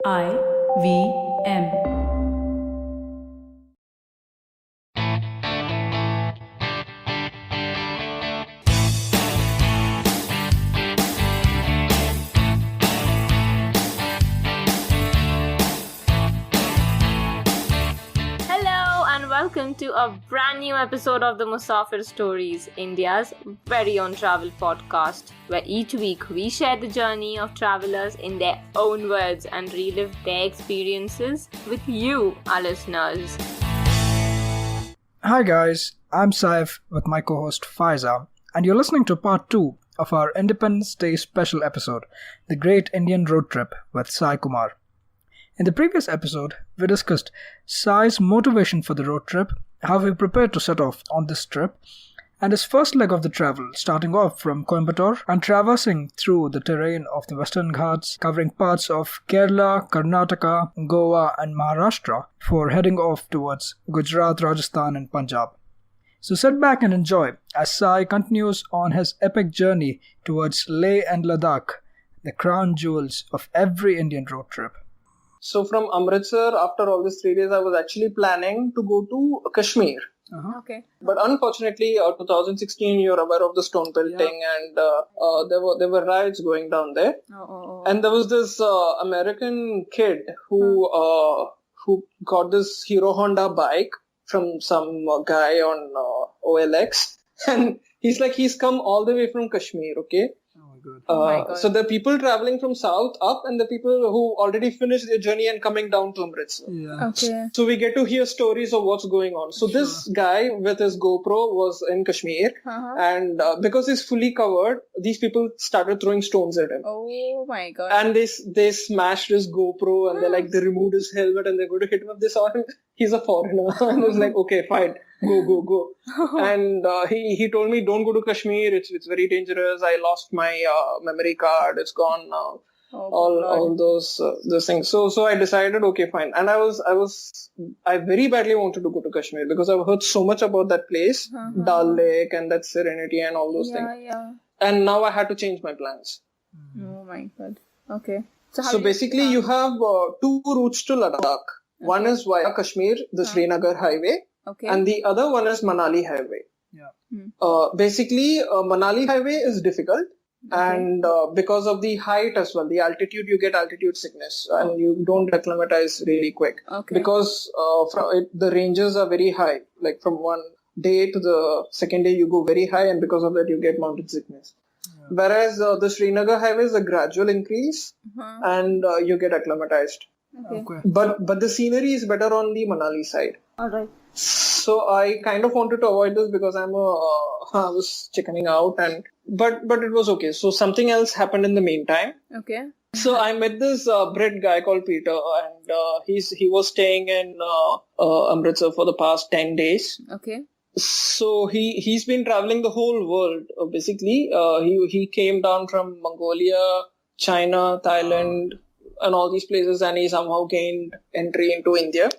IVM. Hello and welcome to a brand new episode of the Musafir Stories, India's very own travel podcast, where each week we share the journey of travelers in their own words and relive their experiences with you, our listeners. Hi guys, I'm Saif with my co-host Faiza, and you're listening to part 2 of our Independence Day special episode, The Great Indian Road Trip with Sai Kumar. In the previous episode, we discussed Sai's motivation for the road trip, how he prepared to set off on this trip, and his first leg of the travel, starting off from Coimbatore and traversing through the terrain of the Western Ghats, covering parts of Kerala, Karnataka, Goa, and Maharashtra, before heading off towards Gujarat, Rajasthan, and Punjab. So sit back and enjoy as Sai continues on his epic journey towards Leh and Ladakh, the crown jewels of every Indian road trip. So from Amritsar, after all these 3 days, I was actually planning to go to Kashmir. Okay. But unfortunately, 2016, you're aware of the stone pelting, and there were riots going down there. And there was this American kid who got this Hero Honda bike from some guy on OLX, and he's come all the way from Kashmir. Okay. So the people traveling from south up and the people who already finished their journey and coming down to Amritsar. Okay. So we get to hear stories of what's going on. So this guy with his GoPro was in Kashmir, and because he's fully covered, these people started throwing stones at him. Oh my god. And they smashed his GoPro, and they removed his helmet and they're going to hit him up. They saw him, he's a foreigner. And I was like, okay, fine. Go. And he told me, don't go to Kashmir. It's very dangerous. I lost my memory card. It's gone now. All those things. So I decided, okay, fine. And I very badly wanted to go to Kashmir because I've heard so much about that place, Dal Lake and that serenity and all those things. Yeah. And now I had to change my plans. Oh my god. Okay. So basically, you have two routes to Ladakh. One is via Kashmir, the Srinagar highway. Okay. And the other one is Manali highway. Basically, Manali highway is difficult. And because of the height as well, the altitude, you get altitude sickness and you don't acclimatize really quick. Okay. Because the ranges are very high. Like from one day to the second day, you go very high, and because of that, you get mountain sickness. Whereas the Srinagar highway is a gradual increase and you get acclimatized. Okay. But the scenery is better on the Manali side. Alright. So I kind of wanted to avoid this because I was chickening out, but it was okay. So something else happened in the meantime. Okay. So I met this Brit guy called Peter, and he was staying in Amritsar for the past 10 days. Okay. So he's been traveling the whole world. Basically, he came down from Mongolia, China, Thailand, and all these places, and he somehow gained entry into India.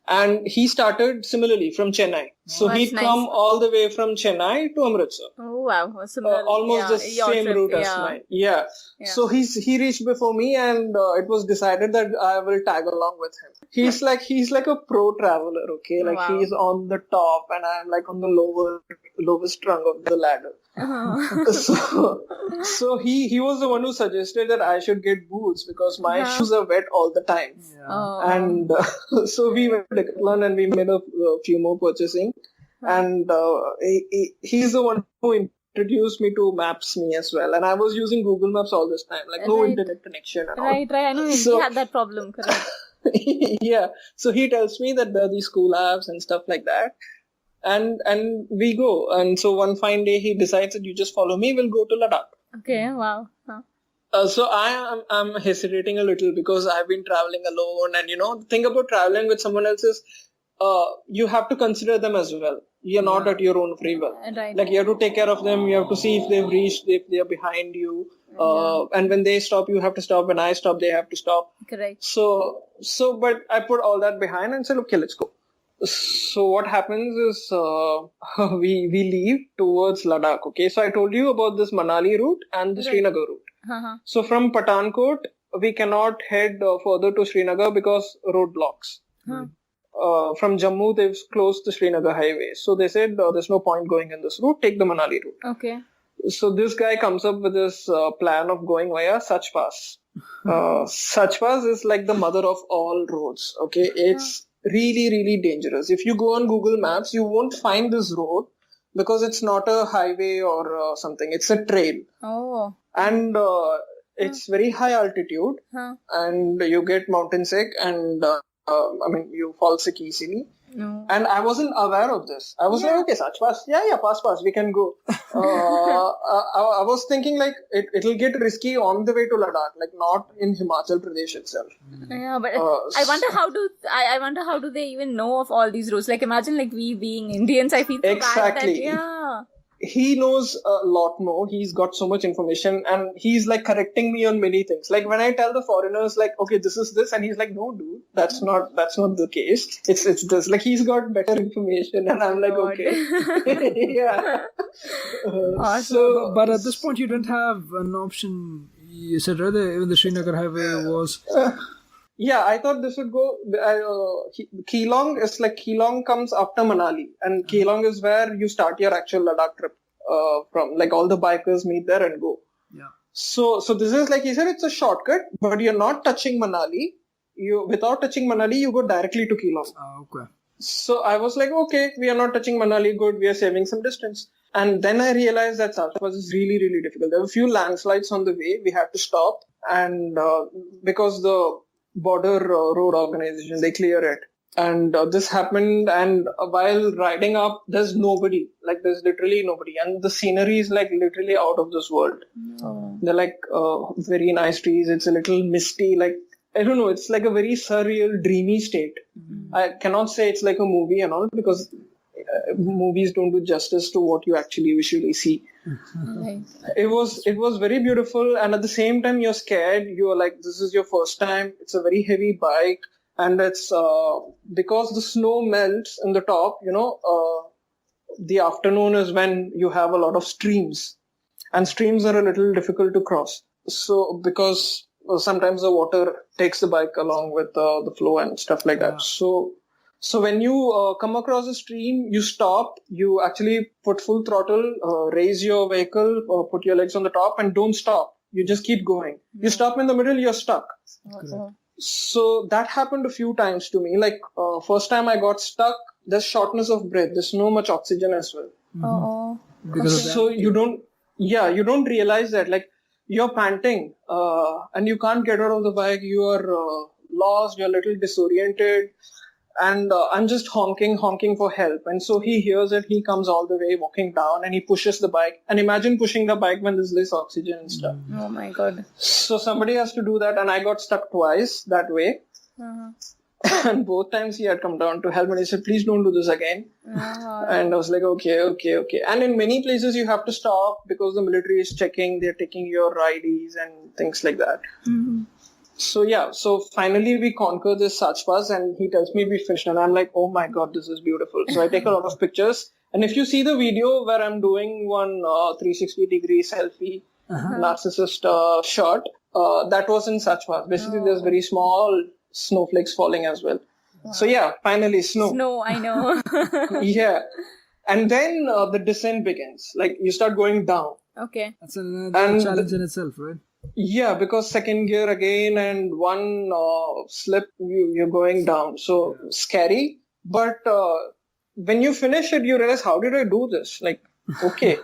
And he started similarly from Chennai. So he'd come all the way from Chennai to Amritsar. Oh wow, similar. Almost the same route as mine. Yeah. So he reached before me, and it was decided that I will tag along with him. He's like a pro traveler, okay? Like he's on the top and I'm like on the lowest rung of the ladder. So he was the one who suggested that I should get boots because my shoes are wet all the time. And so we went to Decathlon and we made a few more purchasing. And he's the one who introduced me to Maps.me as well. And I was using Google Maps all this time, like no internet connection and all. Right. I know he had that problem, correct? Yeah. So he tells me that there are these cool apps and stuff like that. And we go. And so one fine day he decides that you just follow me, we'll go to Ladakh. Okay, wow. So I'm hesitating a little because I've been traveling alone, and the thing about traveling with someone else is you have to consider them as well. You're not at your own free will. Right. Like you have to take care of them. You have to see if they've reached, if they are behind you. And when they stop, you have to stop. When I stop, they have to stop. Correct. So, but I put all that behind and said, okay, let's go. So what happens is we leave towards Ladakh. Okay, so I told you about this Manali route and the Srinagar route. So from Pathankot, we cannot head further to Srinagar because roadblocks. From Jammu, they've closed the Srinagar highway. So they said, there's no point going in this route, take the Manali route. Okay. So this guy comes up with this plan of going via Sach Pass. Sach Pass is like the mother of all roads. Okay, it's really, really dangerous. If you go on Google Maps, you won't find this road because it's not a highway or something. It's a trail. Oh. And it's very high altitude, and you get mountain sick, and you fall sick easily. No. And I wasn't aware of this. I was like, okay, Sach Pass, pass, we can go. I was thinking like it'll get risky on the way to Ladakh, like not in Himachal Pradesh itself. Yeah, but I wonder how do they even know of all these routes? Like imagine like we being Indians, I feel so exactly. bad that, He knows a lot more. He's got so much information, and he's like correcting me on many things. Like when I tell the foreigners, like, okay, this is this, and he's like, no, dude, that's not the case. It's this. Like he's got better information, and I'm like, okay, yeah. Awesome. But at this point, you didn't have an option. You said rather even the Srinagar highway was. Yeah, I thought this would go. Keelong is like Keelong comes after Manali, and Keelong is where you start your actual Ladakh trip from. Like all the bikers meet there and go. Yeah. So this is like he said, it's a shortcut, but you're not touching Manali. Without touching Manali, you go directly to Keelong. Okay. So I was like, okay, we are not touching Manali, good. We are saving some distance. And then I realized that Sach Pass is really, really difficult. There were a few landslides on the way. We had to stop, and because the border road organization, they clear it, and this happened, and while riding up there's nobody, like there's literally nobody, and the scenery is like literally out of this world. They're like very nice trees. It's a little misty, like I don't know, it's like a very surreal, dreamy state. I cannot say it's like a movie and all because movies don't do justice to what you actually visually see. Right. It was very beautiful, and at the same time you're scared. You're like, this is your first time. It's a very heavy bike, and it's because the snow melts in the top. The afternoon is when you have a lot of streams, and streams are a little difficult to cross. So because sometimes the water takes the bike along with the flow and stuff like that. So when you come across a stream, you stop, you actually put full throttle, raise your vehicle, put your legs on the top, and don't stop. You just keep going. You stop in the middle, you're stuck. So that happened a few times to me. Like first time I got stuck, there's shortness of breath. There's no much oxygen as well. So you don't realize that. Like you're panting and you can't get out of the bike. You are lost. You're a little disoriented. And I'm just honking for help. And so he hears it. He comes all the way walking down and he pushes the bike. And imagine pushing the bike when there's less oxygen and stuff. Oh my God. So somebody has to do that. And I got stuck twice that way. And both times he had come down to help. And he said, please don't do this again. And I was like, okay. And in many places you have to stop because the military is checking. They're taking your IDs and things like that. So finally we conquer this Sach Pass, and he tells me we finished, and I'm like, oh my God, this is beautiful. So I take a lot of pictures, and if you see the video where I'm doing one 360-degree selfie, narcissist shot, that was in Sach Pass. Basically, there's very small snowflakes falling as well. So yeah, finally snow. Snow, I know. Yeah. And then the descent begins. Like you start going down. Okay. That's another challenge in itself, right? Yeah, because second gear again and one slip, you're going down. So scary. But when you finish it, you realize, how did I do this? Like, okay.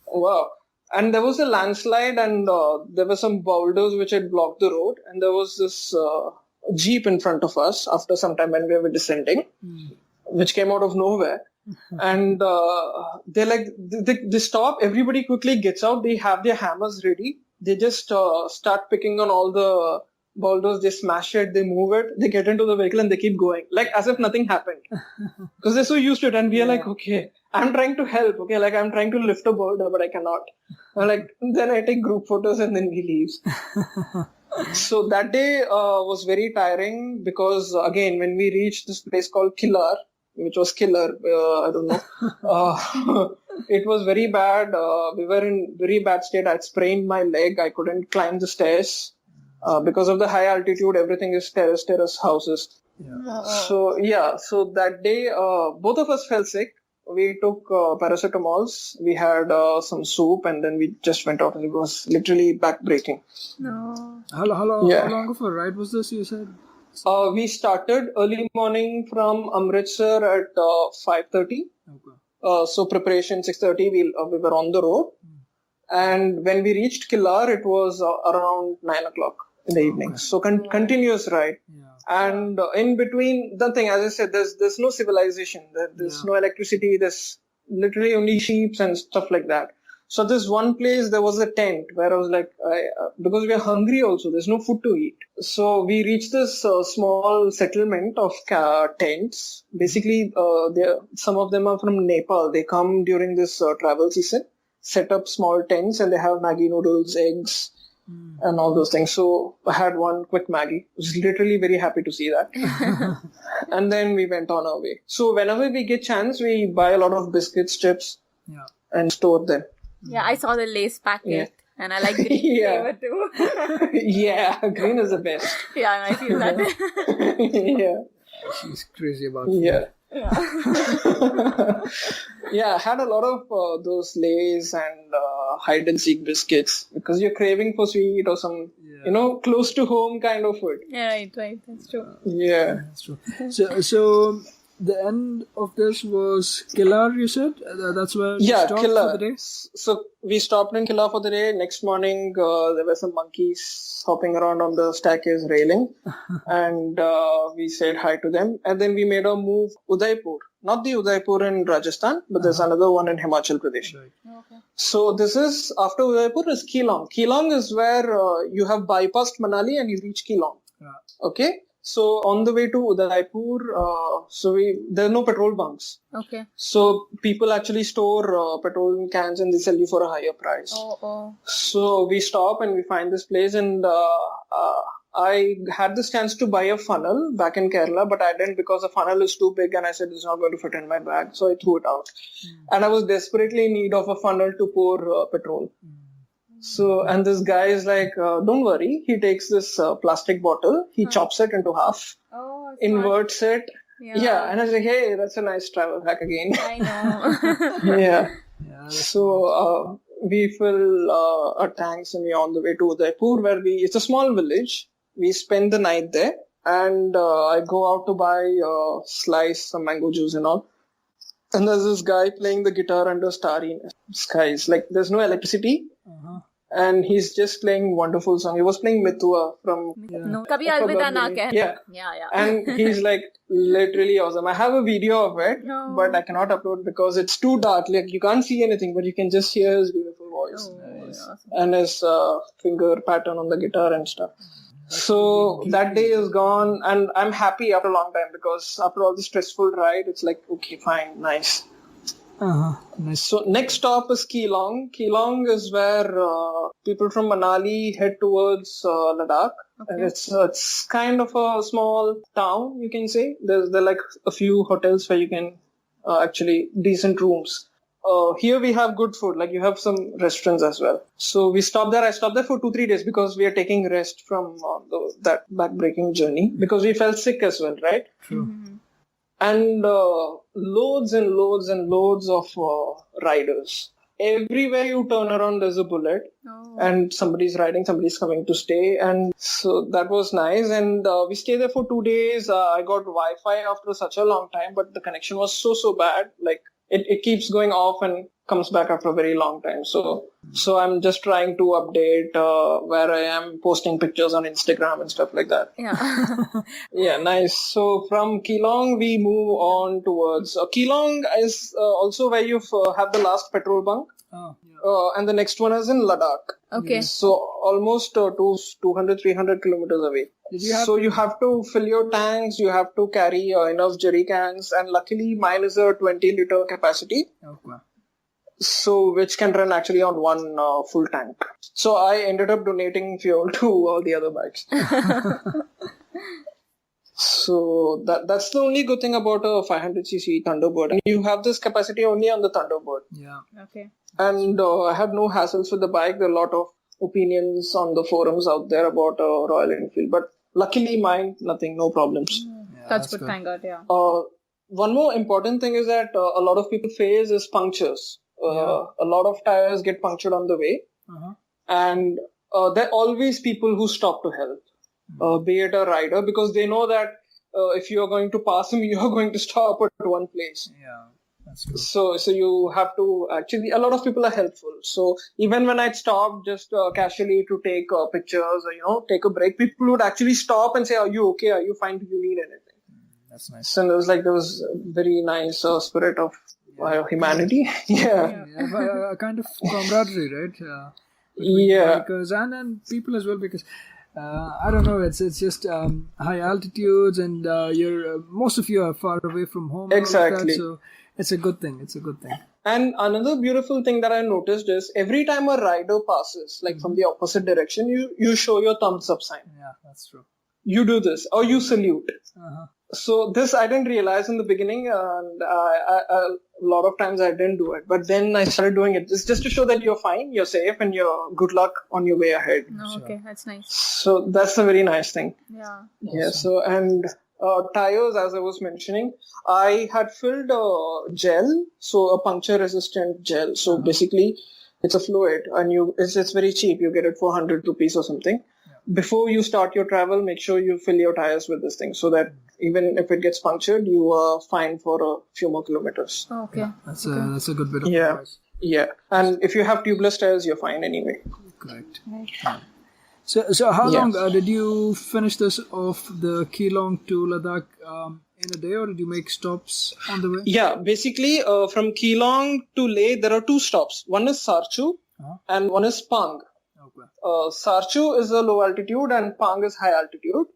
Wow. And there was a landslide, and there were some boulders which had blocked the road. And there was this jeep in front of us after some time when we were descending, which came out of nowhere. And they stop. Everybody quickly gets out. They have their hammers ready. They just start picking on all the boulders. They smash it. They move it. They get into the vehicle and they keep going, like as if nothing happened. Because they're so used to it. And we are like, okay, I'm trying to help. Okay, like I'm trying to lift a boulder, but I cannot. Then I take group photos and then we leave. So that day was very tiring because again, when we reached this place called Killar, which was killer, I don't know. It was very bad. We were in very bad state. I'd sprained my leg. I couldn't climb the stairs. Because of the high altitude, everything is terrace houses. Yeah. So that day, both of us fell sick. We took paracetamols. We had some soup, and then we just went out. And it was literally backbreaking. No. How Yeah. long of a ride was this, you said? We started early morning from Amritsar at 5:30. Okay. So preparation 6:30. We were on the road, and when we reached Killar, it was around 9 o'clock in the evening. Okay. So continuous ride. Yeah. And in between, the thing, as I said, there's no civilization. There's Yeah. no electricity. There's literally only sheep and stuff like that. So this one place, there was a tent where I was like, because we are hungry also, there's no food to eat. So we reached this small settlement of tents. Basically, some of them are from Nepal. They come during this travel season, set up small tents, and they have Maggi noodles, eggs, and all those things. So I had one quick Maggie. I was literally very happy to see that. And then we went on our way. So whenever we get chance, we buy a lot of biscuits, chips, Yeah. and store them. Yeah, I saw the lace packet. Yeah. And I like the green Yeah. flavor too. Yeah, green is the best. Yeah, and I feel that. Yeah. She's crazy about food. Yeah. Yeah. Yeah, I had a lot of those Lays and hide and seek biscuits because you're craving for sweet or some, close to home kind of food. Yeah, right. That's true. Yeah. That's true. So the end of this was Killar, you said? That's where you Yeah, stopped Killa. for the day? So we stopped in Killa for the day. Next morning, there were some monkeys hopping around on the staircase railing, and we said hi to them. And then we made a move Udaipur, not the Udaipur in Rajasthan, but there's another one in Himachal Pradesh. Right. Okay. So this is after Udaipur is Keelong. Keelong is where you have bypassed Manali and you reach Keelong. Yeah. Okay. So on the way to Udaipur, there are no petrol bunks. Okay. So people actually store petrol in cans and they sell you for a higher price. Oh. So we stop and we find this place, and I had this chance to buy a funnel back in Kerala, but I didn't because the funnel is too big and I said it's not going to fit in my bag. So I threw it out. And I was desperately in need of a funnel to pour petrol. So, and this guy is like, don't worry. He takes this plastic bottle, he chops it into half, Oh, inverts it. Yeah. Yeah. And I was like, hey, that's a nice travel hack again. I know. Yeah. Yeah. So, we fill our tanks and we're on the way to Udaipur, where it's a small village. We spend the night there, and I go out to buy some mango juice and all. And there's this guy playing the guitar under starry skies. Like, there's no electricity. Uh-huh. And he's just playing wonderful song. He was playing Mitua from... No. Kabhi I alvida forgot na the name. kehna. Yeah. Yeah. And he's like literally awesome. I have a video of it, No. but I cannot upload because it's too dark. Like, you can't see anything, but you can just hear his beautiful voice. Oh, awesome. And his finger pattern on the guitar and stuff. So that day is gone, and I'm happy after a long time because after all the stressful ride, it's like, okay, fine, nice. Uh-huh. Nice. So next stop is Keelong. Keelong is where people from Manali head towards Ladakh. Okay. And it's kind of a small town, you can say. There are like a few hotels where you can actually decent rooms. Here we have good food, like you have some restaurants as well. So we stopped there. I stopped there for 2-3 days because we are taking rest from that backbreaking journey because we felt sick as well, right? True. Mm-hmm. And loads and loads and loads of riders. Everywhere you turn around, there's a bullet, Oh. and somebody's riding, somebody's coming to stay, and so that was nice. And we stayed there for 2 days. I got Wi-Fi after such a long time, but the connection was so bad. Like it keeps going off and comes back after a very long time. So I'm just trying to update where I am, posting pictures on Instagram and stuff like that. Yeah. Yeah, nice. So from Keelong, we move on towards... Keelong is also where you have the last petrol bunk. Oh, yeah. And the next one is in Ladakh. Okay. So almost 200-300 kilometers away. So you have to fill your tanks, you have to carry enough jerry cans, and luckily mine is a 20-liter capacity. Okay. So which can run actually on one full tank. So I ended up donating fuel to all the other bikes. So that's the only good thing about a 500cc Thunderbird. And you have this capacity only on the Thunderbird. Yeah. Okay. And I had no hassles with the bike. There are a lot of opinions on the forums out there about Royal Enfield, but luckily mine, nothing, no problems. Yeah, That's good, thank God, yeah. One more important thing is that a lot of people face is punctures. A lot of tires get punctured on the way, and there are always people who stop to help, be it a rider, because they know that if you are going to pass him, you are going to stop at one place. Yeah, that's true. So you have to actually, a lot of people are helpful. So even when I'd stop just casually to take pictures or, take a break, people would actually stop and say, "Are you okay? Are you fine? Do you need anything?" That's nice. So there was a very nice spirit of humanity. Yeah. A kind of camaraderie, right? Yeah. Bikers and people as well, because I don't know, it's just high altitudes, and most of you are far away from home. and all of Exactly. that, so it's a good thing. And another beautiful thing that I noticed is every time a rider passes, like from the opposite direction, you show your thumbs up sign. Yeah, that's true. You do this or you salute. Uh-huh. So this I didn't realize in the beginning, and a lot of times I didn't do it. But then I started doing it just to show that you're fine, you're safe, and you're good luck on your way ahead. No, okay, that's nice. So that's a very nice thing. Yeah. Yeah. So and tires, as I was mentioning, I had filled gel, so a puncture-resistant gel. So basically, it's a fluid, and it's very cheap. You get it for 100 rupees or something. Before you start your travel, make sure you fill your tires with this thing so that even if it gets punctured, you are fine for a few more kilometers. Okay. That's a good bit of Yeah. advice. Yeah. And if you have tubeless tires, you're fine anyway. Correct. Right. Yeah. So how Yeah. long did you finish this off the Keelong to Ladakh in a day, or did you make stops on the way? Yeah. Basically, from Keelong to Leh, there are two stops. One is Sarchu and one is Pang. Okay. Sarchu is a low altitude and Pang is high altitude.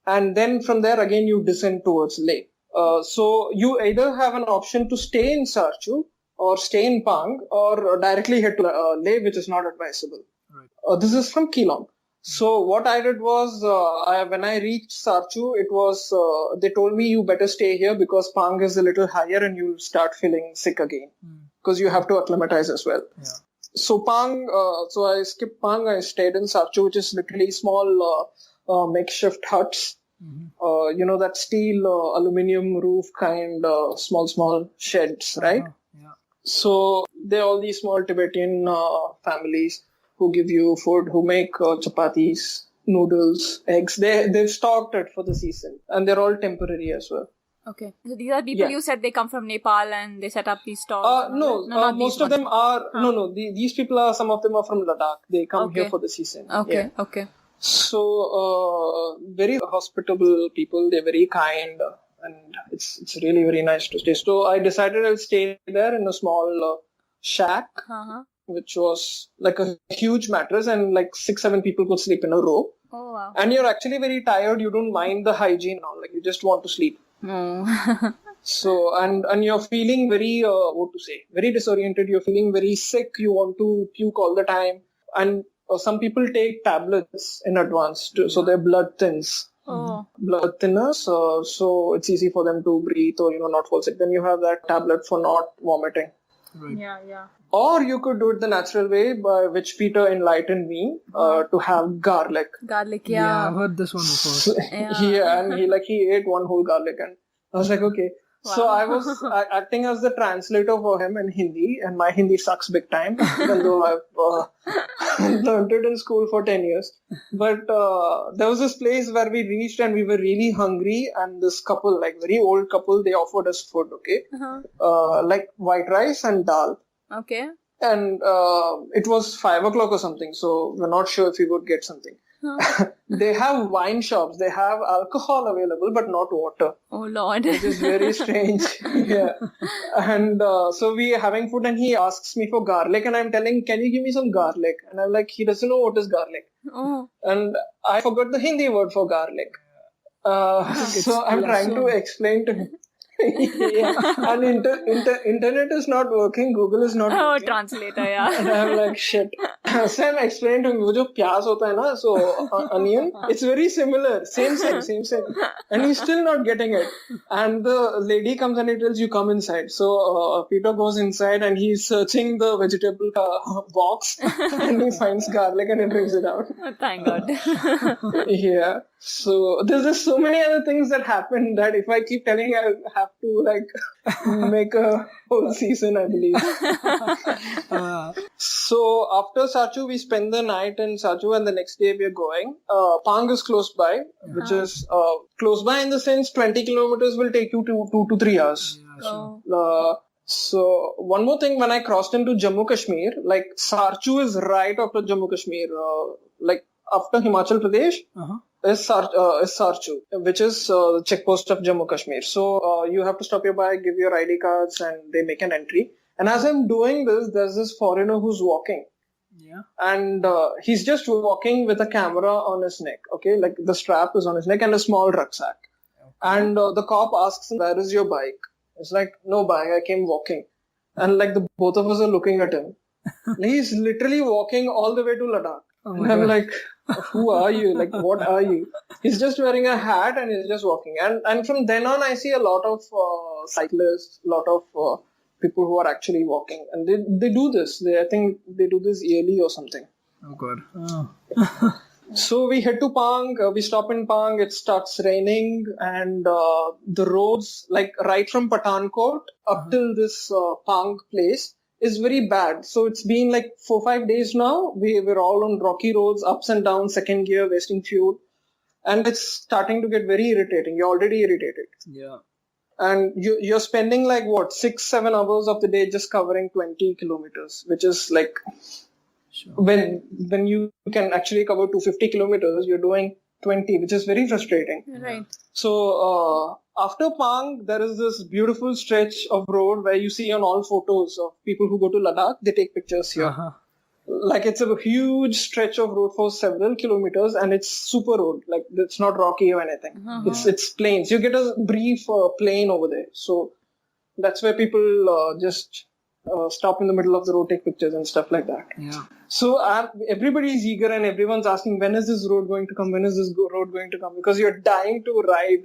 And then from there again you descend towards Leh. So you either have an option to stay in Sarchu or stay in Pang or directly head to Leh, which is not advisable. Right. This is from Keelong. So what I did was, when I reached Sarchu, it was, they told me you better stay here because Pang is a little higher and you'll start feeling sick again because you have to acclimatize as well. Yeah. So Pang, so I skipped Pang. I stayed in Sarchu, which is literally small makeshift huts. That steel, aluminium roof kind, small sheds, right? Yeah. So there are all these small Tibetan families who give you food, who make chapatis, noodles, eggs. They've stocked it for the season, and they're all temporary as well. Okay. So these are people you said they come from Nepal and they set up these stalls? No, not most these of them ones. are, no, these people are, some of them are from Ladakh. They come here for the season. Okay, Yeah. okay. So, very hospitable people, they're very kind, and it's really very nice to stay. So I decided I'll stay there in a small shack, which was like a huge mattress, and like 6-7 people could sleep in a row. Oh, wow. And you're actually very tired, you don't mind the hygiene now, like you just want to sleep. Oh. So, and you're feeling very, very disoriented, you're feeling very sick, you want to puke all the time. And some people take tablets in advance, so their blood thins. Oh. Blood thinners, so it's easy for them to breathe or, not fall sick. Then you have that tablet for not vomiting. Right. Yeah. Or you could do it the natural way, by which Peter enlightened me, to have garlic. Garlic, Yeah, I've heard this one before. Yeah, and he ate one whole garlic, and I was like, okay. Wow. So I was acting as the translator for him in Hindi, and my Hindi sucks big time, even though I've learned it in school for 10 years. But there was this place where we reached and we were really hungry, and this couple, like very old couple, they offered us food, okay? Like white rice and dal. Okay. And it was 5 o'clock or something, so we're not sure if we would get something. They have wine shops, they have alcohol available, but not water. Oh, Lord. Which is very strange. Yeah. And so we are having food, and he asks me for garlic, and I'm telling, can you give me some garlic? And I'm like, he doesn't know what is garlic. Oh. And I forgot the Hindi word for garlic. So I'm trying to explain to him. Yeah. And internet is not working, Google is not Oh, working. translator, yeah. And I'm like, shit. So I'm explaining to him, wo jo pyaz hota hai na, so onion, it's very similar. Same. And he's still not getting it. And the lady comes and he tells you, come inside. So Peter goes inside and he's searching the vegetable box and he finds garlic and he brings it out. Oh, thank God. Yeah. So there's just so many other things that happen that if I keep telling, I'll have to like make a whole season, I believe. So after Sachu, we spend the night in Sachu and the next day we are going. Pang is close by, which is close by in the sense 20 kilometers will take you 2 to 3 hours. So one more thing, when I crossed into Jammu Kashmir, like Sarchu is right after Jammu Kashmir, like after Himachal Pradesh. Is Sarchu, which is the checkpost of Jammu Kashmir. So you have to stop your bike, give your ID cards, and they make an entry. And as I'm doing this, there's this foreigner who's walking. Yeah. And he's just walking with a camera on his neck. Okay, like the strap is on his neck and a small rucksack. Okay. And the cop asks him, "Where is your bike?" It's like, "No bike, I came walking." And like the both of us are looking at him. He's literally walking all the way to Ladakh. Oh and I'm like, who are you? Like, what are you? He's just wearing a hat and he's just walking. And from then on, I see a lot of cyclists, a lot of people who are actually walking. And they do this. I think they do this yearly or something. Oh, God. Oh. So we head to Pang. We stop in Pang. It starts raining. And the roads, like right from Pathankot up till this Pang place, is very bad. So it's been like 4-5 days now. We're all on rocky roads, ups and downs, second gear, wasting fuel. And it's starting to get very irritating. You're already irritated. Yeah. And you're spending like 6-7 hours of the day just covering 20 kilometers, which is like, when you can actually cover 250 kilometers, you're doing 20, which is very frustrating. Right. So after Pang, there is this beautiful stretch of road where you see on all photos of people who go to Ladakh, they take pictures here. Like it's a huge stretch of road for several kilometers and it's super road. Like it's not rocky or anything. It's plains. You get a brief plain over there. So that's where people just stop in the middle of the road, take pictures and stuff like that. Yeah. So everybody is eager and everyone's asking, when is this road going to come? When is this road going to come? Because you're dying to ride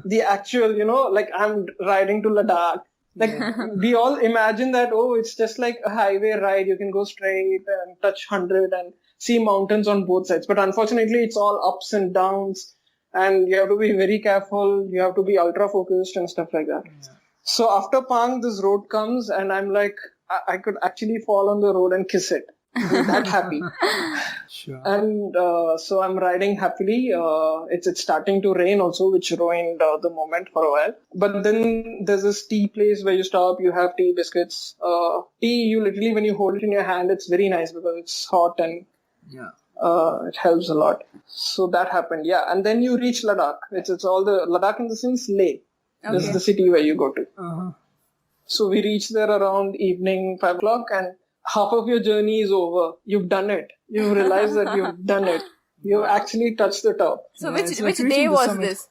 the actual, like I'm riding to Ladakh. Like we all imagine that, it's just like a highway ride. You can go straight and touch 100 and see mountains on both sides. But unfortunately, it's all ups and downs and you have to be very careful. You have to be ultra focused and stuff like that. Yeah. So after Pang, this road comes and I'm like, I could actually fall on the road and kiss it. I'm that happy. Sure. And so I'm riding happily. It's starting to rain also, which ruined the moment for a while. But then there's this tea place where you stop, you have tea, biscuits. Tea, you literally, when you hold it in your hand, it's very nice because it's hot and it helps a lot. So that happened, yeah. And then you reach Ladakh. It's all the Ladakh in the sense Leh. Okay. This is the city where you go to. So we reached there around evening 5 o'clock and half of your journey is over. You've done it. You've realized that you've done it. You've actually touched the top. So which day was this?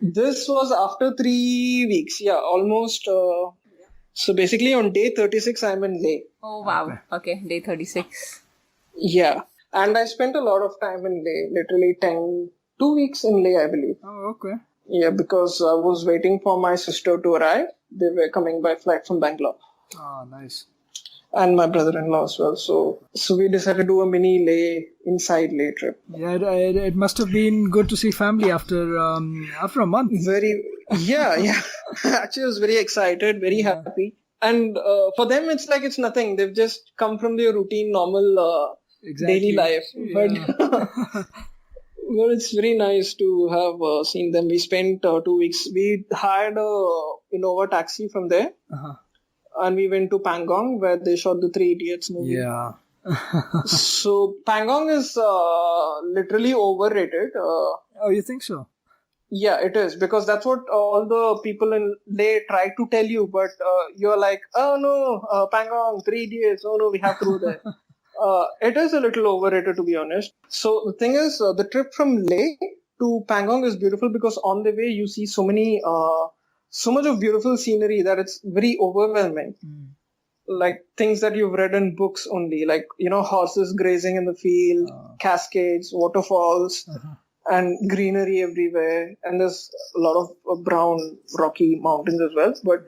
This was after 3 weeks. Yeah, almost. So basically on day 36, I'm in Leh. Oh, wow. Okay, day 36. Yeah. And I spent a lot of time in Leh. Literally 2 weeks in Leh, I believe. Oh, okay. Yeah, because I was waiting for my sister to arrive. They were coming by flight from Bangalore. Oh, nice. And my brother-in-law as well. So we decided to do a mini inside Leh trip. Yeah, it must have been good to see family after a month. Yeah. Actually, I was very excited, very happy. And for them, it's like it's nothing. They've just come from their routine, normal daily life. Yeah. Well, it's very nice to have seen them. We spent 2 weeks. We hired a Innova taxi from there. And we went to Pangong where they shot the Three Idiots movie. Yeah. So Pangong is literally overrated. Oh, you think so? Yeah, it is. Because that's what all the people in Leh try to tell you. But you're like, oh no, Pangong, Three Idiots. Oh no, we have to go there. It is a little overrated, to be honest. So the thing is, the trip from Leh to Pangong is beautiful because on the way you see so many so much of beautiful scenery that it's very overwhelming. Like things that you've read in books only, like, horses grazing in the field, cascades, waterfalls, and greenery everywhere. And there's a lot of brown rocky mountains as well. But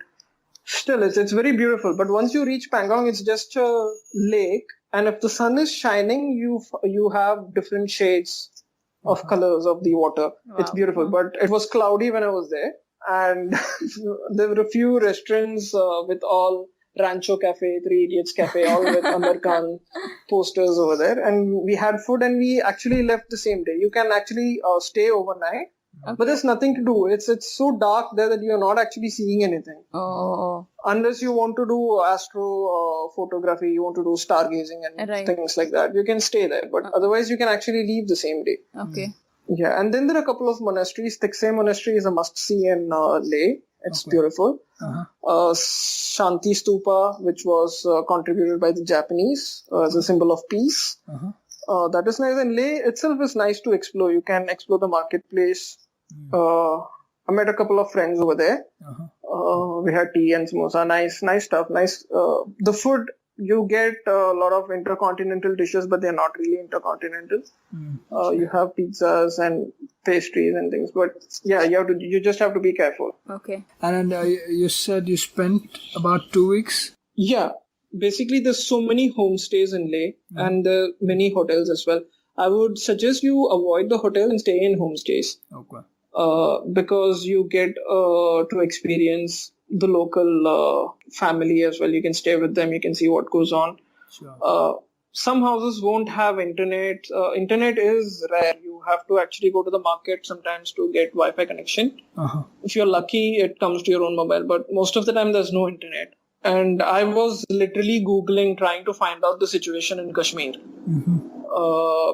still, it's very beautiful. But once you reach Pangong, it's just a lake. And if the sun is shining, you have different shades of colors of the water. Wow. It's beautiful. But it was cloudy when I was there. And there were a few restaurants with all Rancho Cafe, Three Idiots Cafe, all with American posters over there. And we had food and we actually left the same day. You can actually stay overnight, but there's nothing to do. It's so dark there that you're not actually seeing anything. Unless you want to do astro photography, you want to do stargazing and things like that. You can stay there, but otherwise you can actually leave the same day. Okay. Yeah, and then there are a couple of monasteries. Tiksay Monastery is a must-see in Leh. It's beautiful. Shanti Stupa, which was contributed by the Japanese as a symbol of peace. That is nice. And Leh itself is nice to explore. You can explore the marketplace. I met a couple of friends over there. We had tea and samosa. Nice stuff. Nice. The food, you get a lot of intercontinental dishes, but they're not really intercontinental. You have pizzas and pastries and things, but yeah, you just have to be careful. Okay. And you said you spent about 2 weeks? Yeah. Basically, there's so many homestays in Leh and there are many hotels as well. I would suggest you avoid the hotel and stay in homestays. Okay. Because you get to experience the local family as well. You can stay with them. You can see what goes on. Sure. Some houses won't have internet. Internet is rare. You have to actually go to the market sometimes to get Wi-Fi connection. If you're lucky, it comes to your own mobile. But most of the time, there's no internet. And I was literally Googling, trying to find out the situation in Kashmir.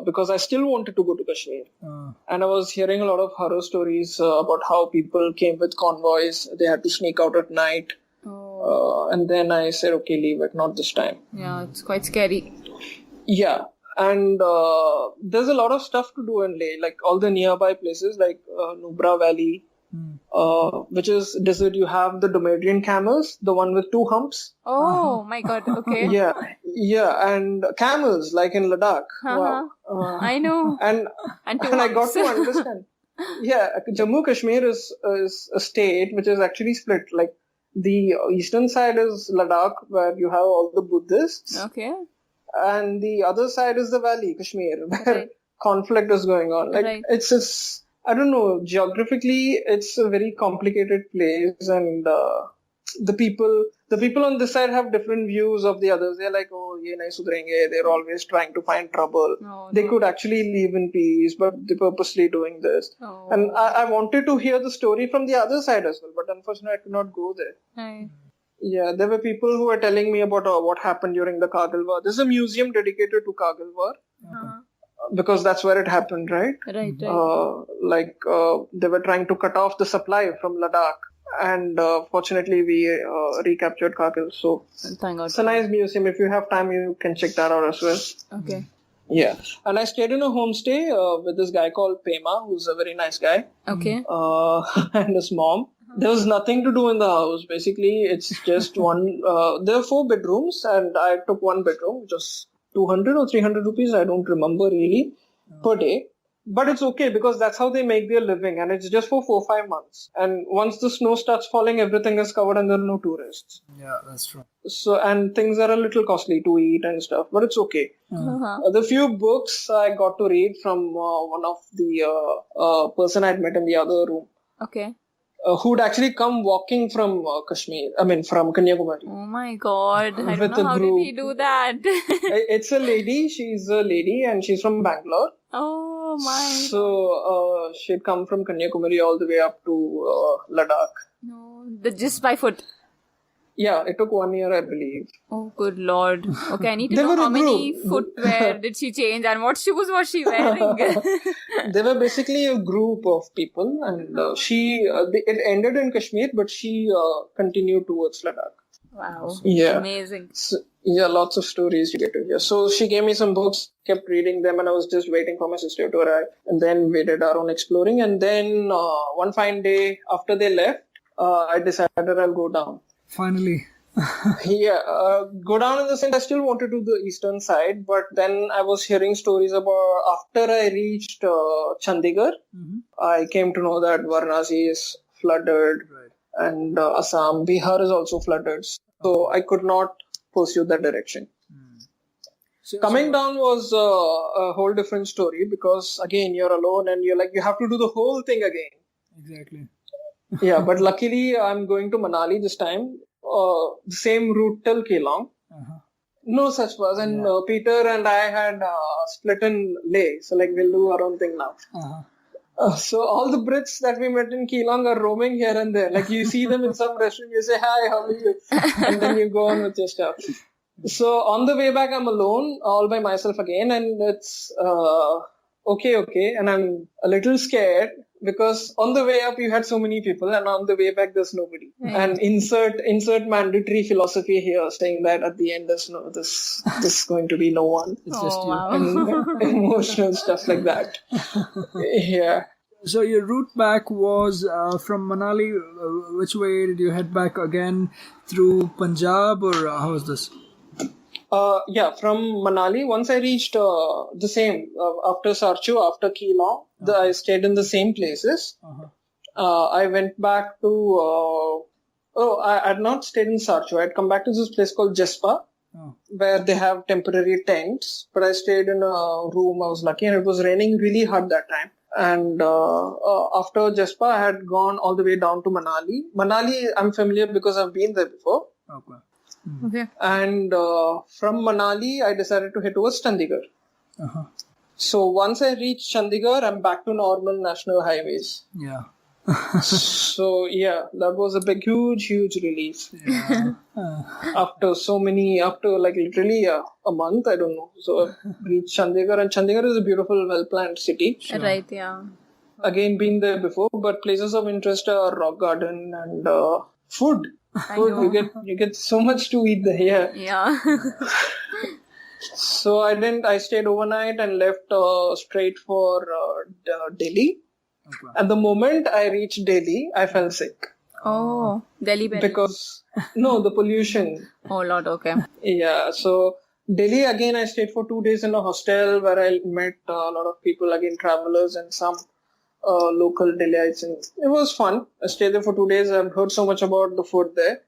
Because I still wanted to go to Kashmir. And I was hearing a lot of horror stories about how people came with convoys. They had to sneak out at night. And then I said, okay, leave it, not this time. Yeah, it's quite scary. Yeah. And there's a lot of stuff to do in Leh, like all the nearby places like Nubra Valley, which is desert. You have the Domedrian camels, the one with 2 humps. Oh my God, okay. Yeah, and camels like in Ladakh. Wow. I know. And I got to understand. Yeah, Jammu Kashmir is a state which is actually split. Like the eastern side is Ladakh, where you have all the Buddhists. Okay. And the other side is the valley, Kashmir, where conflict is going on. Like it's I don't know, geographically it's a very complicated place, and the people on this side have different views of the others. They're like, oh, ye nahi sudrenge. They're always trying to find trouble. They could actually live in peace, but they're purposely doing this. And I wanted to hear the story from the other side as well, but unfortunately I could not go there. Yeah, there were people who were telling me about what happened during the Kargil War. There's a museum dedicated to Kargil War. Because that's where it happened, right? Right. They were trying to cut off the supply from Ladakh. And fortunately, we recaptured Kargil. So thank God. It's a nice museum. If you have time, you can check that out as well. Okay. Yeah. And I stayed in a homestay with this guy called Pema, who's a very nice guy. Okay. And his mom. There was nothing to do in the house. Basically, it's just one. There are 4 bedrooms, and I took 1 bedroom, which was 200 or 300 rupees. I don't remember really per day. But it's okay because that's how they make their living, and it's just for 4-5 months. And once the snow starts falling, everything is covered and there are no tourists. Yeah, that's true. So, and things are a little costly to eat and stuff, but it's okay. The few books I got to read from one of the person I'd met in the other room. Okay. Who'd actually come walking from from Kanyakumari. Oh my God. I don't know how did he do that? It's a lady. She's a lady and she's from Bangalore. Oh my. So she'd come from Kanyakumari all the way up to Ladakh. No, just by foot. Yeah, it took 1 year, I believe. Oh, good Lord. Okay, I need to know how many footwear did she change and what shoes was she wearing? They were basically a group of people, and it ended in Kashmir, but she continued towards Ladakh. Wow. Yeah. Amazing. So, yeah, lots of stories you get to hear. So she gave me some books, kept reading them, and I was just waiting for my sister to arrive. And then we did our own exploring. And then one fine day after they left, I decided I'll go down. Finally. Go down in the sense I still wanted to do the eastern side, but then I was hearing stories about after I reached Chandigarh, I came to know that Varanasi is flooded and Assam, Bihar is also flooded. So I could not pursue that direction. Coming down was a whole different story because again you're alone and you're like you have to do the whole thing again. Exactly. But luckily I'm going to Manali this time. The same route till Keelong. No Sach Pass, and Peter and I had split in Leh, so like we'll do our own thing now. So all the Brits that we met in Keelong are roaming here and there. Like you see them in some restaurant, you say hi, how are you, and then you go on with your stuff. So on the way back, I'm alone, all by myself again, and it's okay, and I'm a little scared because on the way up you had so many people, and on the way back there's nobody. And insert mandatory philosophy here, saying that at the end there's this is going to be no one. It's just you. And emotional stuff like that. So your route back was from Manali. Which way did you head back again? Through Punjab, or how was this? From Manali. Once I reached the same after Sarchu, after Keelong, I stayed in the same places. I went back to. I had not stayed in Sarchu. I had come back to this place called Jespa, where they have temporary tents. But I stayed in a room. I was lucky, and it was raining really hard that time. And after Jespa, I had gone all the way down to Manali. Manali, I'm familiar because I've been there before. Okay. And from Manali, I decided to head towards Chandigarh. So once I reached Chandigarh, I'm back to normal national highways. So that was a big, huge relief. After like literally a month, I don't know. So I reached Chandigarh, and Chandigarh is a beautiful, well-planned city. Right, yeah. Again, been there before, but places of interest are rock garden and food. You get so much to eat there. So I stayed overnight and left straight for Delhi. At the moment I reached Delhi, I fell sick. Oh, Delhi because the pollution. Oh Lord, okay. So Delhi again, I stayed for 2 days in a hostel where I met a lot of people, again travelers and some local Delhiites, and it was fun. I stayed there for 2 days. I've heard so much about the food there.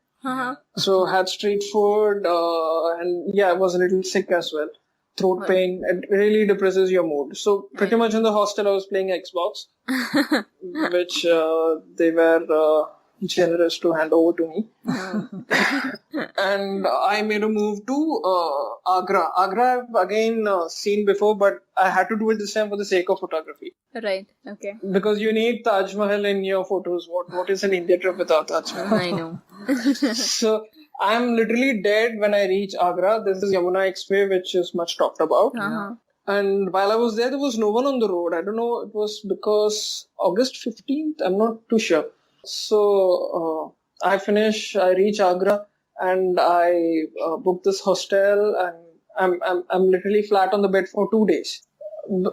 So had street food, and I was a little sick as well. Throat pain. It really depresses your mood. So pretty much in the hostel I was playing Xbox, which they were generous to hand over to me. And I made a move to Agra. Agra I've again seen before, but I had to do it this time for the sake of photography. Right, okay. Because you need Taj Mahal in your photos. What is an India trip without Taj Mahal? I know. So I'm literally dead when I reach Agra. This is Yamuna Expressway, which is much talked about. And while I was there was no one on the road. I don't know, it was because August 15th, I'm not too sure. So I reach Agra, and I booked this hostel, and I'm literally flat on the bed for 2 days.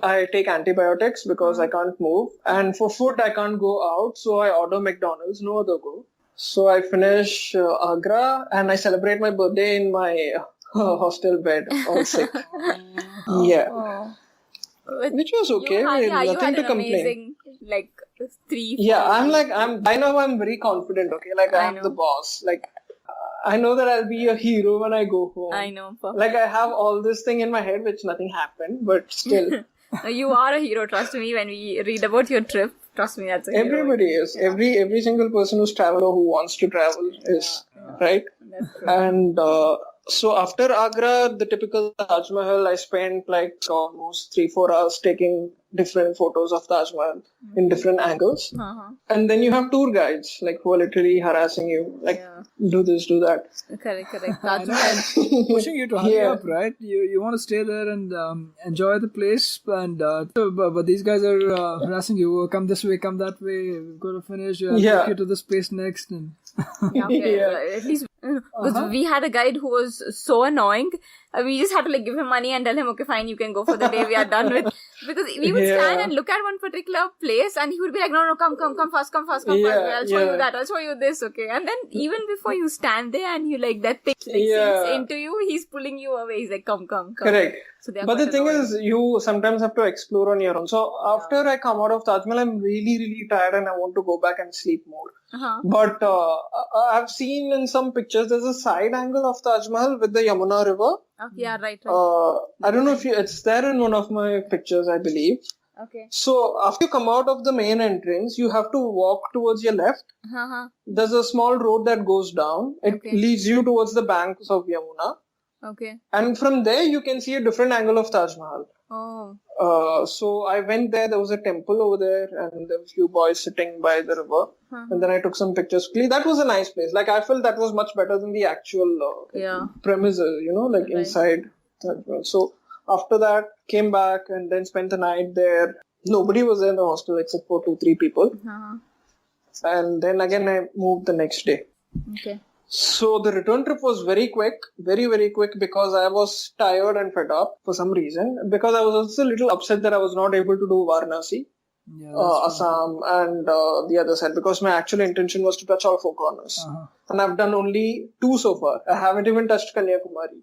I take antibiotics because I can't move, and for food I can't go out, so I order McDonald's, no other go. So I finish Agra, and I celebrate my birthday in my hostel bed, all sick. Which was okay. Nothing to complain. Like 3. By now I'm very confident. Okay, like I'm the boss. Like I know that I'll be a hero when I go home. I know. Like I have all this thing in my head, which nothing happened, but still. You are a hero. Trust me. When we read about your trip, trust me, that's a hero. Everybody is. Every single person who's traveled or who wants to travel is right. And so after Agra, the typical Taj Mahal, I spent like almost 3-4 hours taking different photos of Taj Mahal in different angles. And then you have tour guides like who are literally harassing you, like do this, do that. Correct. Taj Mahal. Pushing you to hurry up, right? You want to stay there and enjoy the place, and but these guys are harassing you. Come this way, come that way. We've got to finish. Take you to this place next. And at least because we had a guide who was so annoying. We just had to like give him money and tell him, okay, fine, you can go for the day. We are done with. Because we would stand and look at one particular place and he would be like, no, come fast, come fast. I'll show you that, I'll show you this, okay? And then even before you stand there and you like that thing sinks into you, he's pulling you away. He's like, come. Correct. So but the thing is, you sometimes have to explore on your own. So after I come out of Taj Mahal, I'm really, really tired and I want to go back and sleep more. But I've seen in some pictures, there's a side angle of Taj Mahal with the Yamuna River. Yeah, right. I don't know if it's there in one of my pictures, I believe. Okay. So after you come out of the main entrance, you have to walk towards your left. There's a small road that goes down. It leads you towards the banks of Yamuna. Okay. And from there, you can see a different angle of Taj Mahal. So I went there. There was a temple over there, and there were a few boys sitting by the river. And then I took some pictures. That was a nice place. Like I felt that was much better than the actual premises. Inside Taj Mahal. So after that, came back and then spent the night there. Nobody was in the hostel except for 2-3 people. And then again, I moved the next day. Okay. So the return trip was very quick, very, very quick because I was tired and fed up for some reason. Because I was also a little upset that I was not able to do Varanasi, Assam and the other side, because my actual intention was to touch all 4 corners. And I've done only 2 so far. I haven't even touched Kanyakumari.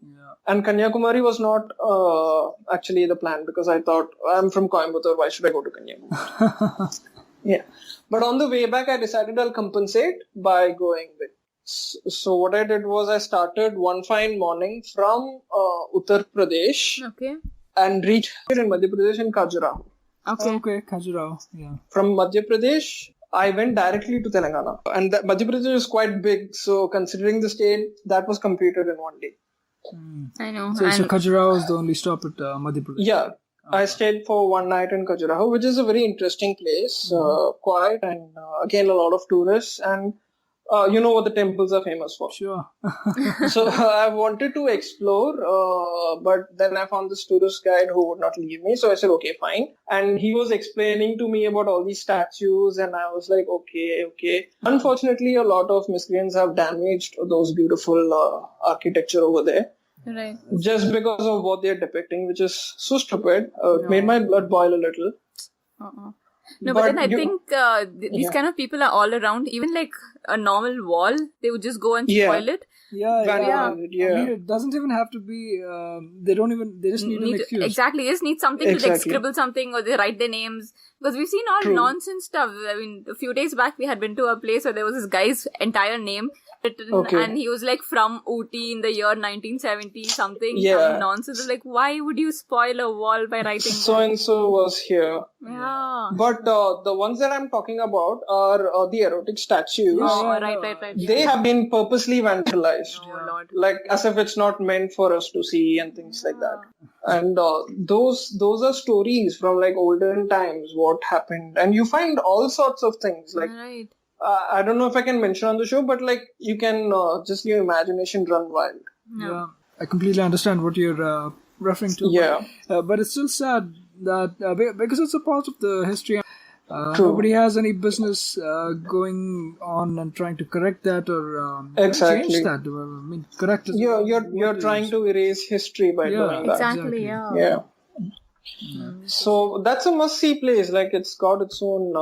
And Kanyakumari was not actually the plan because I thought, I'm from Coimbatore, why should I go to Kanyakumari? But on the way back, I decided I'll compensate by going with. So what I did was I started one fine morning from Uttar Pradesh and reached here in Madhya Pradesh in Khajuraho. Okay, Khajuraho. Yeah. From Madhya Pradesh, I went directly to Telangana. And Madhya Pradesh is quite big. So considering the state, that was completed in one day. I know. So Khajuraho is the only stop at Madhya Pradesh. Yeah. I stayed for one night in Khajuraho, which is a very interesting place. Quiet and again a lot of tourists. And you know what the temples are famous for. Sure. So I wanted to explore, but then I found this tourist guide who would not leave me. So I said, okay, fine. And he was explaining to me about all these statues and I was like, okay. Unfortunately, a lot of miscreants have damaged those beautiful architecture over there. Right. Just because of what they're depicting, which is so stupid. It made my blood boil a little. No, but then I think these kind of people are all around. Even like a normal wall, they would just go and spoil it. I mean, it doesn't even have to be. They just need an excuse. Exactly, they just need something to like scribble something or they write their names. Because we've seen all nonsense stuff. I mean, a few days back we had been to a place where there was this guy's entire name written and he was like from Ooty in the year 1970 something. Some nonsense. Like, why would you spoil a wall by writing so and so was here? Yeah. But the ones that I'm talking about are the erotic statues. Right. They have been purposely vandalized. Oh, Lord. Like as if it's not meant for us to see and things like that. And those are stories from like olden times, what happened. And you find all sorts of things. Like I don't know if I can mention on the show, but like you can just your imagination run wild. Yeah, I completely understand what you're referring to. Yeah. But it's still sad that because it's a part of the history. Nobody has any business going on and trying to correct that or change that. I mean, correct it. You're trying to erase history by doing that. Exactly. Yeah. So that's a must-see place. Like it's got its own.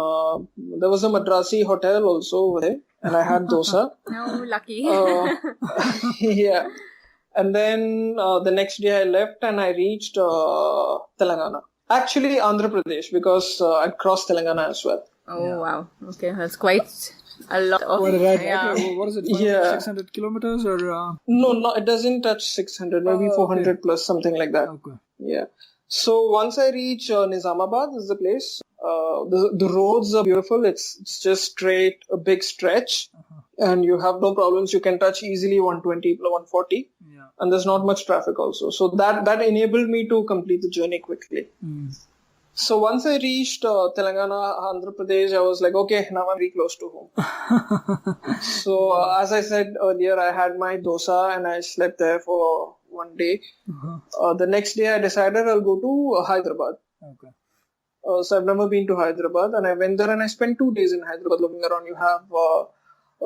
There was a Madrasi hotel also over there, and I had dosa. Oh, lucky. Yeah. And then the next day I left and I reached Telangana. Actually, Andhra Pradesh, because I'd crossed Telangana as well. Oh, wow. Okay, that's quite a lot of... What is it, 600 kilometers or... No, it doesn't touch 600, maybe 400 plus, something like that. Okay. Yeah. So once I reach Nizamabad is the place. The roads are beautiful. It's just straight, a big stretch. And you have no problems. You can touch easily 120, 140. Yeah. And there's not much traffic also. So that enabled me to complete the journey quickly. So once I reached Telangana, Andhra Pradesh, I was like, okay, now I'm very close to home. So as I said earlier, I had my dosa and I slept there for one day. The next day I decided I'll go to Hyderabad. Okay. So I've never been to Hyderabad and I went there and I spent 2 days in Hyderabad looking around. You have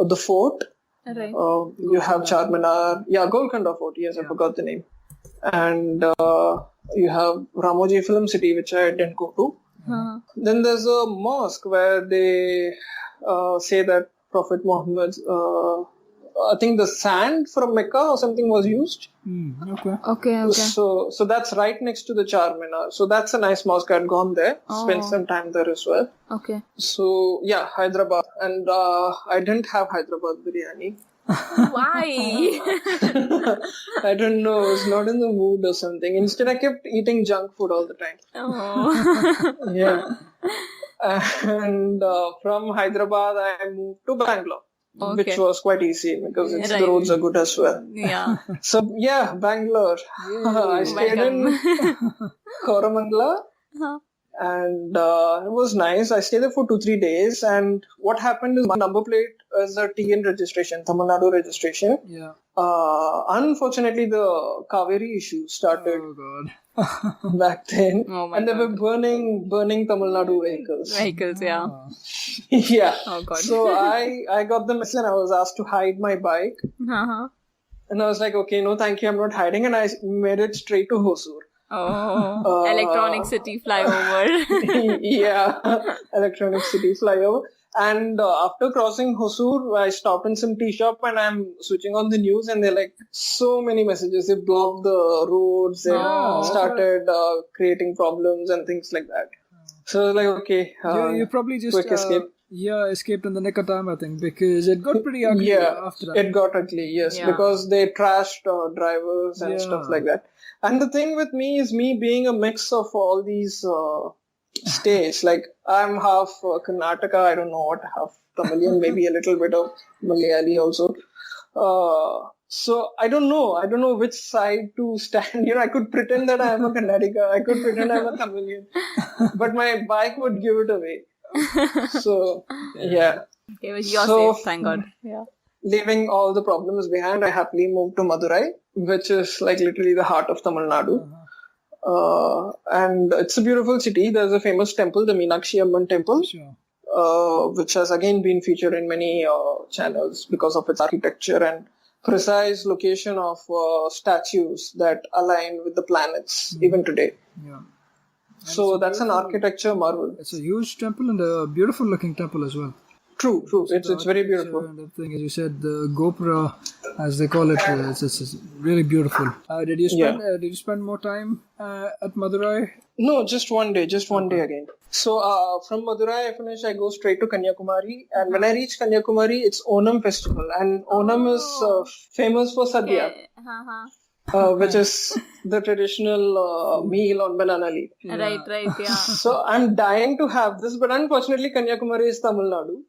the fort. Right. You have Charminar. Yeah, Golconda Fort. Yes, I forgot the name. And You have Ramoji Film City, which I didn't go to. Then there's a mosque where they say that Prophet Muhammad, I think the sand from Mecca or something was used. Okay. So that's right next to the Charminar. So that's a nice mosque. I'd gone there, spent some time there as well. Okay. So yeah, Hyderabad. And I didn't have Hyderabad biryani. Why? I don't know. I was not in the mood or something. Instead, I kept eating junk food all the time. Oh. Yeah. And from Hyderabad, I moved to Bangalore, which was quite easy because the roads are good as well. Yeah. So yeah, Bangalore. I stayed in Koramangala. And it was nice. I stayed there for 2-3 days. And what happened is my number plate is a TN registration, Tamil Nadu registration. Yeah. Unfortunately, the Kaveri issue started back then. And they were burning Tamil Nadu vehicles. Yeah. Yeah. Oh God. So I got the message and I was asked to hide my bike. And I was like, okay, no, thank you. I'm not hiding. And I made it straight to Hosur. Oh, Electronic City flyover. Yeah, Electronic City flyover. And after crossing Hosur, I stopped in some tea shop and I'm switching on the news and they're like, so many messages. They blocked the roads, they started creating problems and things like that. So I was like, okay. You probably just quick escape. Escaped in the nick of time, I think, because it got pretty ugly after that. It got ugly, yes, because they trashed drivers and stuff like that. And the thing with me is me being a mix of all these states. Like, I'm half Karnataka, I don't know what, half Tamilian, maybe a little bit of Malayali also. So I don't know which side to stand. I could pretend that I am a Karnataka, I could pretend I'm a Tamilian, but my bike would give it away. So, yeah. Okay, but you're safe, thank God. Yeah. Leaving all the problems behind, I happily moved to Madurai, which is like literally the heart of Tamil Nadu. And it's a beautiful city. There's a famous temple, the Meenakshi Amman temple, which has again been featured in many channels because of its architecture and precise location of statues that align with the planets even today. Yeah. So that's an architecture marvel. It's a huge temple and a beautiful looking temple as well. True. It's very beautiful. And the thing, as you said, the Gopura, as they call it, it's really beautiful. Did you spend more time at Madurai? No, just one day again. So from Madurai, I finish, I go straight to Kanyakumari. And when I reach Kanyakumari, it's Onam festival. And Onam is famous for Sadhya. Which is the traditional meal on banana leaf. Right, yeah. So I'm dying to have this, but unfortunately Kanyakumari is Tamil Nadu.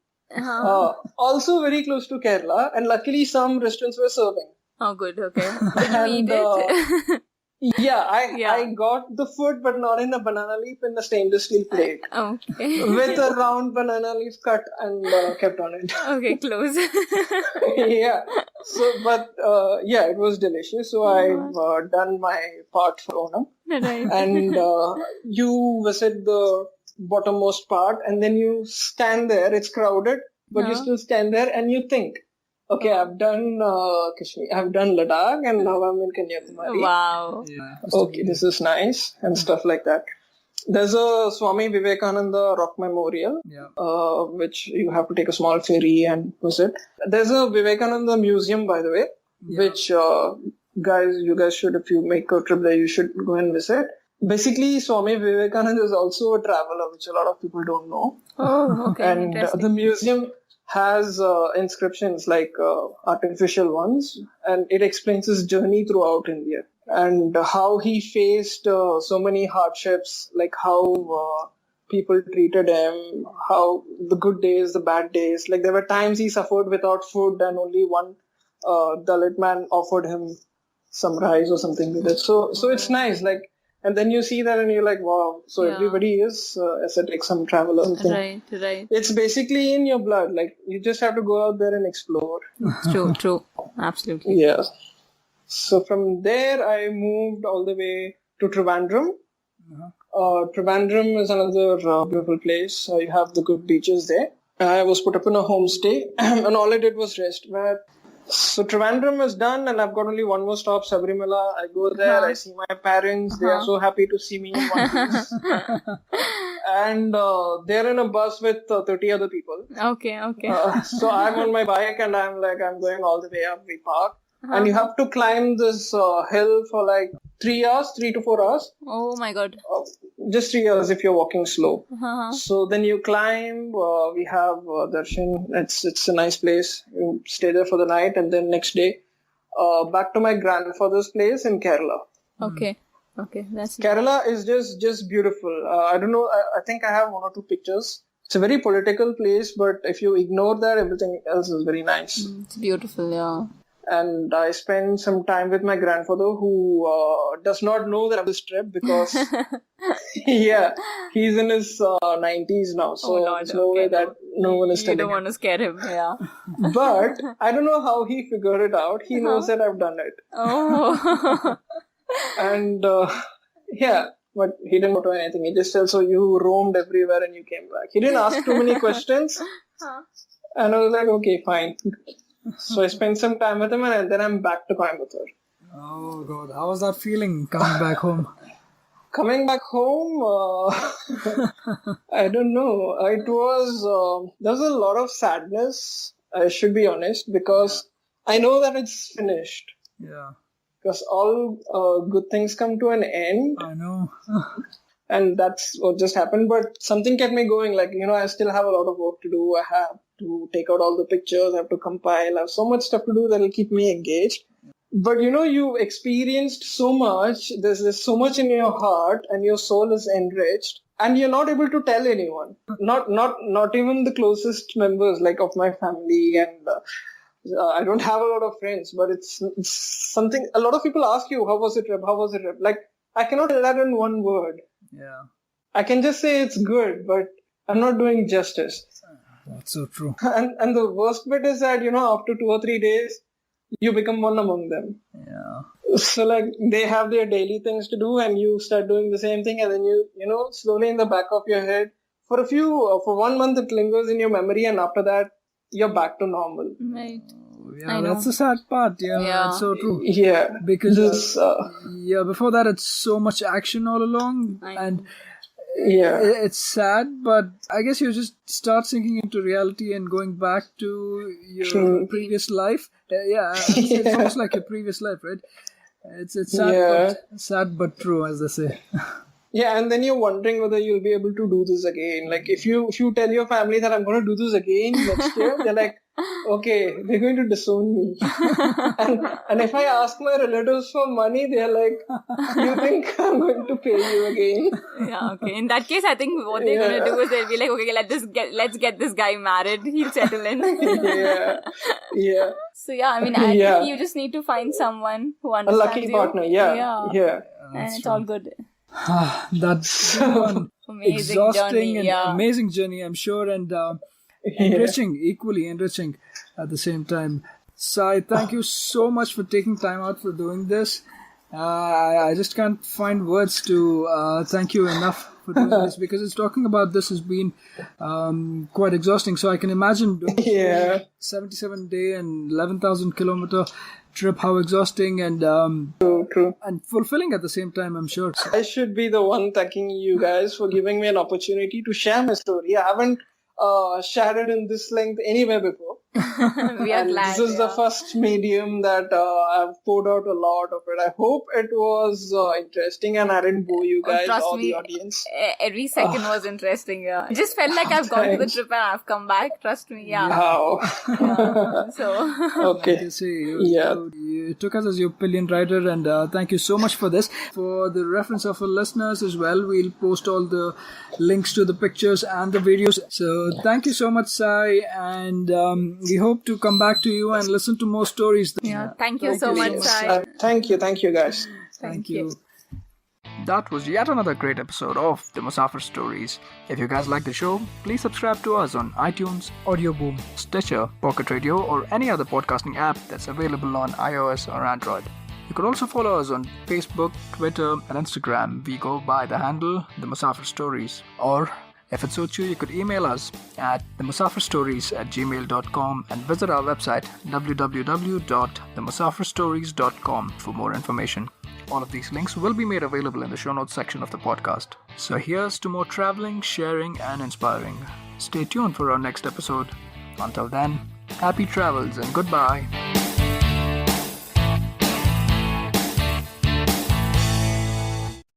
Also very close to Kerala, and luckily some restaurants were serving. Oh, good, okay. Did you eat it? I got the food, but not in a banana leaf, in a stainless steel plate. Okay. With a round banana leaf cut and kept on it. Okay, close. Yeah. So, but it was delicious. So I've done my part for Onam. Right. And you visit the bottommost part and then you stand there. It's crowded, but you still stand there and you think, okay, I've done Kashmir, I've done Ladakh, and now I'm in Kanyakumari. Wow. Yeah. Okay, this is nice, and stuff like that. There's a Swami Vivekananda Rock Memorial, which you have to take a small ferry and visit. There's a Vivekananda Museum, by the way, which you guys should, if you make a trip there, you should go and visit. Basically, Swami Vivekananda is also a traveler, which a lot of people don't know. Oh, okay. And the museum has inscriptions like artificial ones, and it explains his journey throughout India and how he faced so many hardships, like how people treated him, how the good days, the bad days. Like there were times he suffered without food and only one Dalit man offered him some rice or something like that. So it's nice. Like, and then you see that and you're like, wow. So everybody is ascetic, some traveler. Right. It's basically in your blood. Like, you just have to go out there and explore. True. Absolutely. Yeah. So from there, I moved all the way to Trivandrum. Trivandrum is another beautiful place. You have the good beaches there. I was put up in a homestay and all I did was rest. But So Trivandrum is done, and I've got only one more stop, Sabarimala. I go there, I see my parents. They are so happy to see me in one piece. And they're in a bus with 30 other people. Okay. So I'm on my bike, and I'm going all the way up. We park. And you have to climb this hill for like 3 hours, 3 to 4 hours. Oh my God. Just 3 hours if you're walking slow. So then you climb. We have darshan. It's a nice place. You stay there for the night, and then next day, back to my grandfather's place in Kerala. Okay, that's Kerala is just beautiful. I don't know. I think I have 1 or 2 pictures. It's a very political place, but if you ignore that, everything else is very nice. It's beautiful, yeah. And I spent some time with my grandfather, who does not know that I'm this trip because, he's in his 90s now. So there's no way that no one is telling him. You don't want to scare him, yeah. But I don't know how he figured it out. He knows that I've done it. Oh. And but he didn't know anything. He just said, so you roamed everywhere and you came back. He didn't ask too many questions. And I was like, okay, fine. So I spent some time with him, and then I'm back to Coimbatore. Oh God, how was that feeling coming back home? Coming back home, I don't know. It was, there was a lot of sadness, I should be honest, because I know that it's finished. Yeah. Because all good things come to an end. I know. And that's what just happened. But something kept me going. Like, I still have a lot of work to do. I have to take out all the pictures. I have to compile. I have so much stuff to do that will keep me engaged. But, you've experienced so much. There's so much in your heart, and your soul is enriched. And you're not able to tell anyone. Not even the closest members, like of my family. And I don't have a lot of friends. But it's something. A lot of people ask you, how was the trip? How was the trip? Like, I cannot tell that in one word. Yeah. I can just say it's good, but I'm not doing justice. That's so true. And the worst bit is that, after 2 or 3 days, you become one among them. Yeah. So like they have their daily things to do, and you start doing the same thing, and then you slowly in the back of your head, for 1 month it lingers in your memory, and after that, you're back to normal. Right. Yeah, that's the sad part. Yeah, that's so true. Yeah. Because before that, it's so much action all along. And it's sad, but I guess you just start sinking into reality and going back to your previous life. It's almost like your previous life, right? It's sad but true, as they say. Yeah, and then you're wondering whether you'll be able to do this again. Like if you tell your family that I'm going to do this again next year, they're like, okay, they're going to disown me. and if I ask my relatives for money, they're like, you think I'm going to pay you again? Yeah, okay. In that case, I think what they're going to do is they'll be like, okay, let's get this guy married. He'll settle in. Yeah. So I think you just need to find someone who understands a lucky partner. Yeah. And it's all good. That's one exhausting and amazing journey, I'm sure, and equally enriching at the same time. Sai, thank you so much for taking time out for doing this. I just can't find words to thank you enough for doing this, because it's talking about this has been quite exhausting. So I can imagine doing 77-day and 11,000 kilometer trip, how exhausting and true and fulfilling at the same time, I'm sure. I should be the one thanking you guys for giving me an opportunity to share my story. I haven't shared it in this length anywhere before. We are glad. This is the first medium that I've poured out a lot of it. I hope it was interesting and I didn't bore you guys or the audience. Every second was interesting. Yeah, it just felt like I've gone to the trip and I've come back. Trust me. Yeah. Wow. So okay. You took us as your pillion rider, and thank you so much for this. For the reference of our listeners as well, we'll post all the links to the pictures and the videos. So thank you so much, Sai, and we hope to come back to you and listen to more stories. Thank you so much, Sai. Thank you guys. Thank you. That was yet another great episode of the Musafir Stories. If you guys like the show, please subscribe to us on iTunes, Audioboom, Stitcher, Pocket Radio, or any other podcasting app that's available on iOS or Android. You could also follow us on Facebook, Twitter, and Instagram. We go by the handle The Musafir Stories. Or If it suits you, you could email us at themusafirstories@gmail.com and visit our website www.themusafirstories.com for more information. All of these links will be made available in the show notes section of the podcast. So here's to more traveling, sharing, and inspiring. Stay tuned for our next episode. Until then, happy travels and goodbye.